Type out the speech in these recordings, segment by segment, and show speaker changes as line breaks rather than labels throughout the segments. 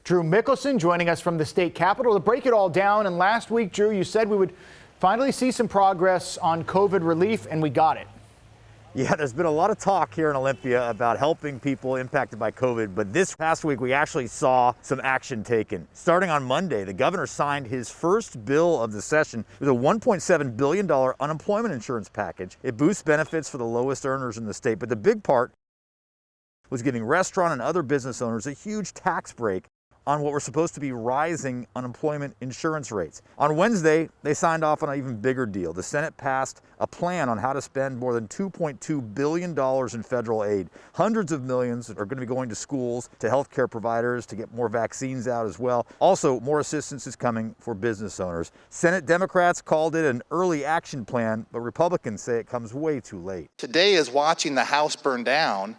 Drew Mickelson joining us from the state capitol to break it all down. And last week, Drew, you said we would finally see some progress on COVID relief, and we got it.
Yeah, there's been a lot of talk here in Olympia about helping people impacted by COVID, but this past week we actually saw some action taken. Starting on Monday, the governor signed his first bill of the session with a $1.7 billion unemployment insurance package. It boosts benefits for the lowest earners in the state, but the big part was giving restaurant and other business owners a huge tax break on what were supposed to be rising unemployment insurance rates. On Wednesday, they signed off on an even bigger deal. The Senate passed a plan on how to spend more than $2.2 billion in federal aid. Hundreds of millions are going to be going to schools, to healthcare providers, to get more vaccines out as well. Also, more assistance is coming for business owners. Senate Democrats called it an early action plan, but Republicans say it comes way too late.
Today is watching the house burn down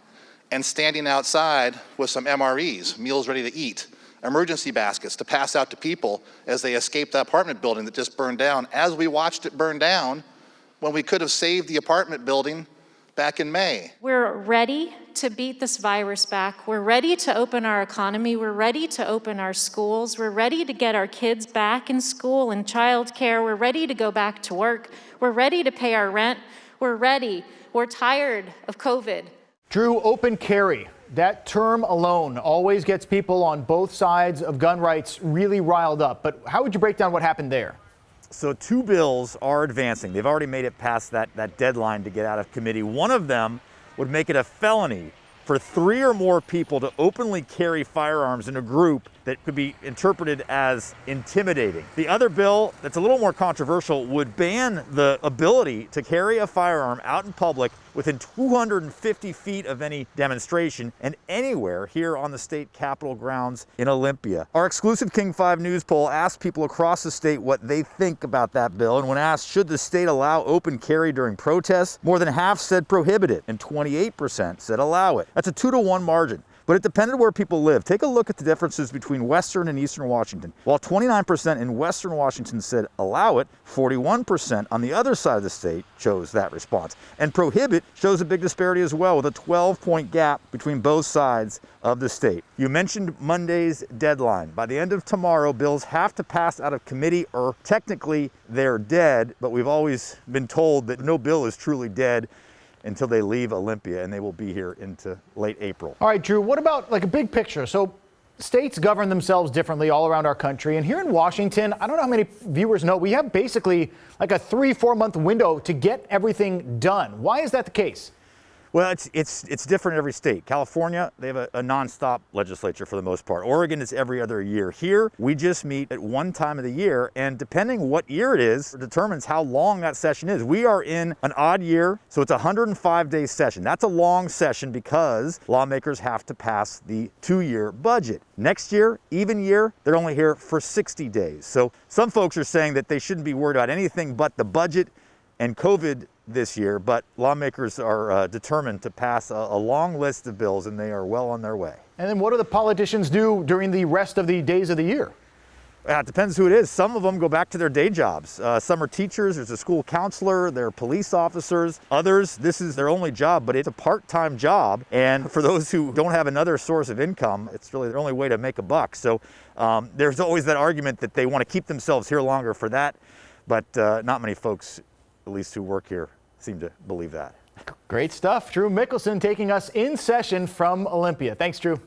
and standing outside with some MREs, meals ready to eat, emergency baskets to pass out to people as they escape the apartment building that just burned down, as we watched it burn down when we could have saved the apartment building back in May.
We're ready to beat this virus back. We're ready to open our economy. We're ready to open our schools. We're ready to get our kids back in school and childcare. We're ready to go back to work. We're ready to pay our rent. We're ready. We're tired of COVID.
Drew, open carry. That term alone always gets people on both sides of gun rights really riled up. But how would you break down what happened there?
So two bills are advancing. They've already made it past that deadline to get out of committee. One of them would make it a felony for 3 or more people to openly carry firearms in a group that could be interpreted as intimidating. The other bill that's a little more controversial would ban the ability to carry a firearm out in public within 250 feet of any demonstration and anywhere here on the state capitol grounds in Olympia. Our exclusive King 5 News poll asked people across the state what they think about that bill, and when asked should the state allow open carry during protests, more than half said prohibit it and 28% said allow it. That's a 2-to-1 margin. But it depended where people live. Take a look at the differences between Western and Eastern Washington. While 29% in Western Washington said allow it, 41% on the other side of the state chose that response. And prohibit shows a big disparity as well, with a 12-point gap between both sides of the state. You mentioned Monday's deadline. By the end of tomorrow, bills have to pass out of committee, or technically they're dead, but we've always been told that no bill is truly dead until they leave Olympia, and they will be here into late April.
All right, Drew, what about like a big picture? So states govern themselves differently all around our country. And here in Washington, I don't know how many viewers know, we have basically like a 3-4 month window to get everything done. Why is that the case?
Well, it's different in every state. California, they have a nonstop legislature for the most part. Oregon is every other year. Here, we just meet at one time of the year, and depending what year it is, determines how long that session is. We are in an odd year, so it's a 105-day session. That's a long session because lawmakers have to pass the 2-year budget. Next year, even year, they're only here for 60 days. So some folks are saying that they shouldn't be worried about anything but the budget and COVID this year, but lawmakers are determined to pass a long list of bills, and they are well on their way.
And then what do the politicians do during the rest of the days of the year?
It depends who it is. Some of them go back to their day jobs. Some are teachers, there's a school counselor, they're police officers. Others, this is their only job, but it's a part-time job. And for those who don't have another source of income, it's really their only way to make a buck. So there's always that argument that they want to keep themselves here longer for that, but not many folks, at least who work here, seem to believe that.
Great stuff. Drew Mickelson taking us in session from Olympia. Thanks, Drew.